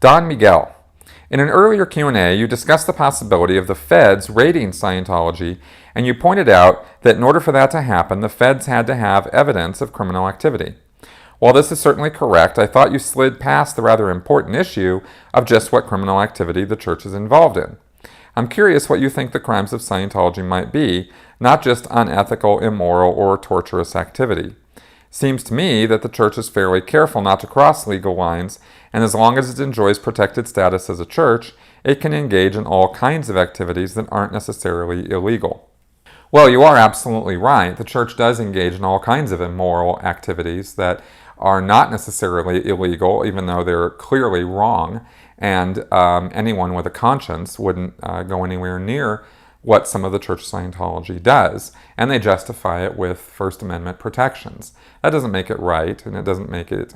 Don Miguel. In an earlier Q&A, you discussed the possibility of the feds raiding Scientology, and you pointed out that in order for that to happen, the feds had to have evidence of criminal activity. While this is certainly correct, I thought you slid past the rather important issue of just what criminal activity the church is involved in. I'm curious what you think the crimes of Scientology might be, not just unethical, immoral, or torturous activity. Seems to me that the church is fairly careful not to cross legal lines, and as long as it enjoys protected status as a church, it can engage in all kinds of activities that aren't necessarily illegal. Well, you are absolutely right. The church does engage in all kinds of immoral activities that are not necessarily illegal, even though they're clearly wrong, and anyone with a conscience wouldn't go anywhere near what some of the Church of Scientology does, and they justify it with First Amendment protections. That doesn't make it right, and it doesn't make it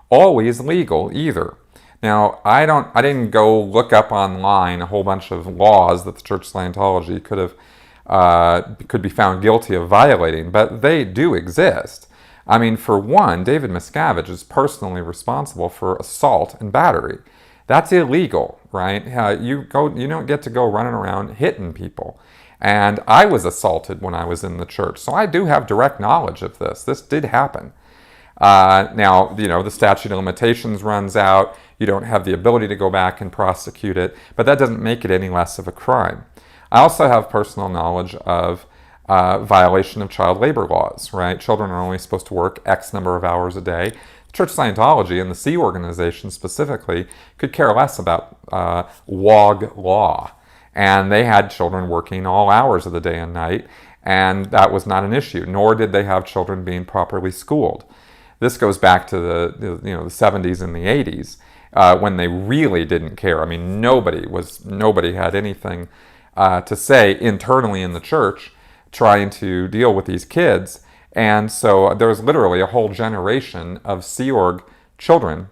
always legal either. Now, I didn't go look up online a whole bunch of laws that the Church of Scientology could be found guilty of violating, but they do exist. I mean, for one, David Miscavige is personally responsible for assault and battery. That's illegal, right? You don't get to go running around hitting people. And I was assaulted when I was in the church, so I do have direct knowledge of this. This did happen. Now, the statute of limitations runs out. You don't have the ability to go back and prosecute it, but that doesn't make it any less of a crime. I also have personal knowledge of violation of child labor laws, right? Children are only supposed to work X number of hours a day. The Church of Scientology and the Sea Organization specifically could care less about WOG law. And they had children working all hours of the day and night, and that was not an issue, nor did they have children being properly schooled. This goes back to the 70s and the 80s when they really didn't care. I mean, nobody had anything to say internally in the church trying to deal with these kids. And so there was literally a whole generation of Sea Org children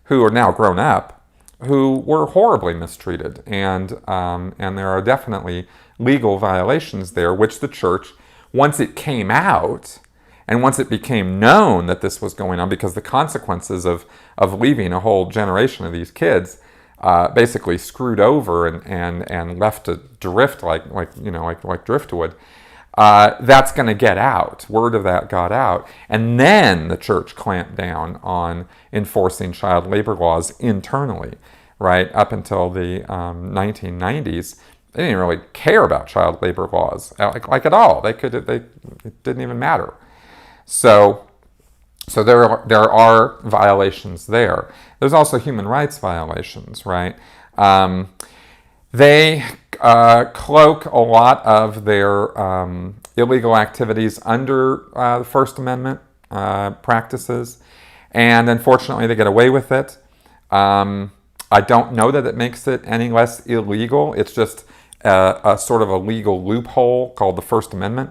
who are now grown up who were horribly mistreated. And there are definitely legal violations there, which the church, once it came out and once it became known that this was going on, because the consequences of leaving a whole generation of these kids basically screwed over and left to drift like driftwood, that's going to get out. Word of that got out. And then the church clamped down on enforcing child labor laws internally, right? Up until the 1990s, they didn't really care about child labor laws, like at all. It didn't even matter. So there are violations there. There's also human rights violations, right? They cloak a lot of their illegal activities under the First Amendment practices, and unfortunately they get away with it. I don't know that it makes it any less illegal. It's just a sort of a legal loophole called the First Amendment.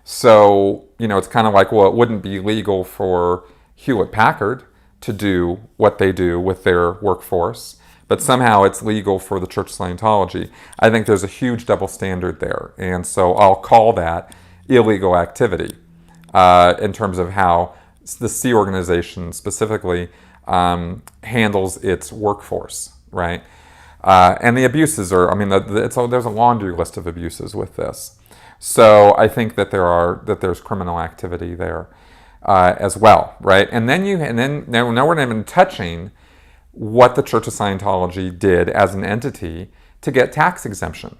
So, it's kind of like, well, it wouldn't be legal for Hewlett-Packard to do what they do with their workforce, but somehow it's legal for the Church of Scientology. I think there's a huge double standard there, and so I'll call that illegal activity in terms of how the Sea Organization specifically handles its workforce, right? And the abuses are, there's a laundry list of abuses with this. So I think that there's criminal activity there as well, right? And then now we're not even touching what the Church of Scientology did as an entity to get tax exemption.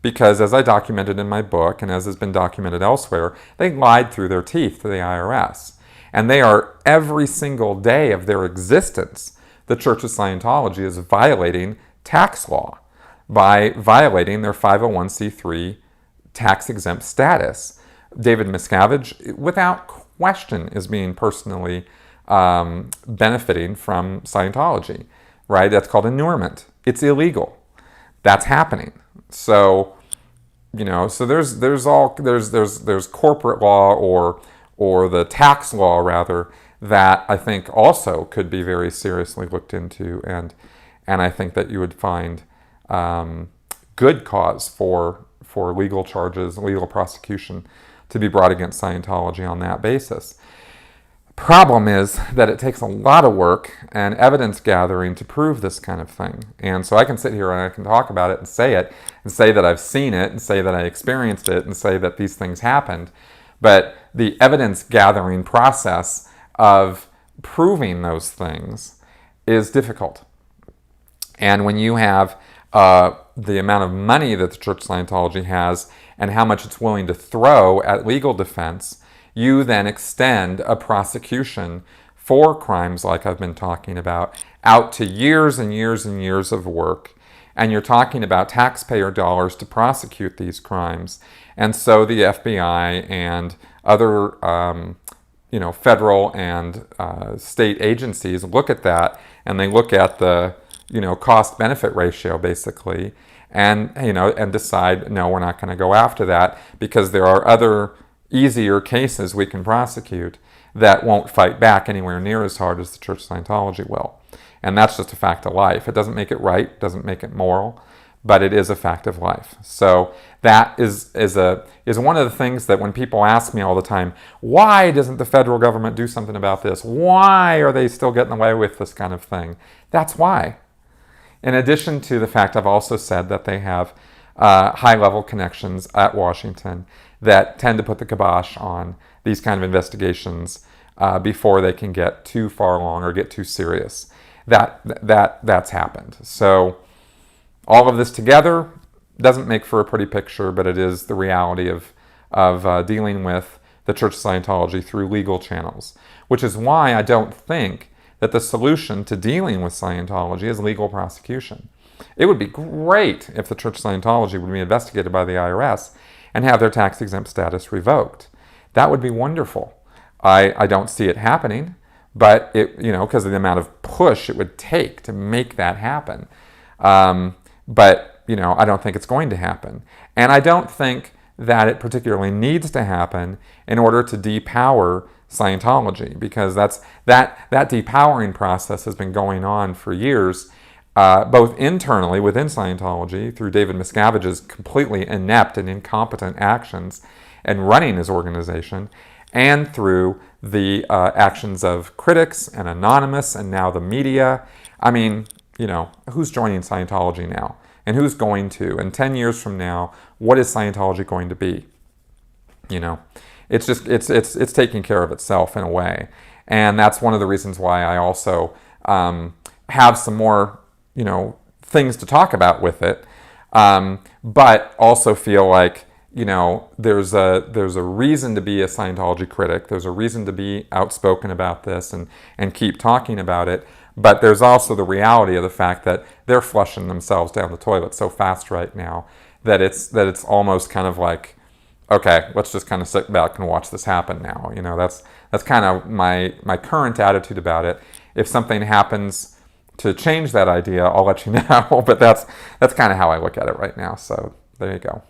Because as I documented in my book, and as has been documented elsewhere, they lied through their teeth to the IRS. And they are, every single day of their existence, the Church of Scientology is violating tax law by violating their 501c3 tax-exempt status. David Miscavige, without question, is being personally benefiting from Scientology, right? That's called inurement. It's illegal. That's happening. So, so there's corporate law or the tax law rather that I think also could be very seriously looked into, and I think that you would find good cause for legal charges, legal prosecution to be brought against Scientology on that basis. Problem is that it takes a lot of work and evidence gathering to prove this kind of thing. And so I can sit here and I can talk about it and say that I've seen it and say that I experienced it and say that these things happened. But the evidence gathering process of proving those things is difficult. And when you have the amount of money that the Church of Scientology has and how much it's willing to throw at legal defense, you then extend a prosecution for crimes like I've been talking about out to years and years and years of work. And you're talking about taxpayer dollars to prosecute these crimes. And so the FBI and other federal and state agencies look at that, and they look at the cost-benefit ratio basically, and decide, no, we're not going to go after that because there are other easier cases we can prosecute that won't fight back anywhere near as hard as the Church of Scientology will. And that's just a fact of life. It doesn't make it right, doesn't make it moral, but it is a fact of life. So that is one of the things that when people ask me all the time, why doesn't the federal government do something about this? Why are they still getting away with this kind of thing? That's why. In addition to the fact I've also said that they have high-level connections at Washington that tend to put the kibosh on these kind of investigations before they can get too far along or get too serious. That's happened. So all of this together doesn't make for a pretty picture, but it is the reality of dealing with the Church of Scientology through legal channels, which is why I don't think that the solution to dealing with Scientology is legal prosecution. It would be great if the Church of Scientology would be investigated by the IRS and have their tax-exempt status revoked. That would be wonderful. I don't see it happening, but because of the amount of push it would take to make that happen. But I don't think it's going to happen. And I don't think that it particularly needs to happen in order to depower Scientology, because that depowering process has been going on for years, both internally within Scientology through David Miscavige's completely inept and incompetent actions and running his organization, and through the actions of critics and Anonymous and now the media. I mean, who's joining Scientology now? And who's going to? And 10 years from now, what is Scientology going to be? It's just, it's taking care of itself in a way. And that's one of the reasons why I also have some more things to talk about with it, but also feel like there's a reason to be a Scientology critic. There's a reason to be outspoken about this and keep talking about it. But there's also the reality of the fact that they're flushing themselves down the toilet so fast right now that it's almost kind of like, okay, let's just kind of sit back and watch this happen now. That's kind of my current attitude about it. If something happens to change that idea, I'll let you know. But that's kind of how I look at it right now. So there you go.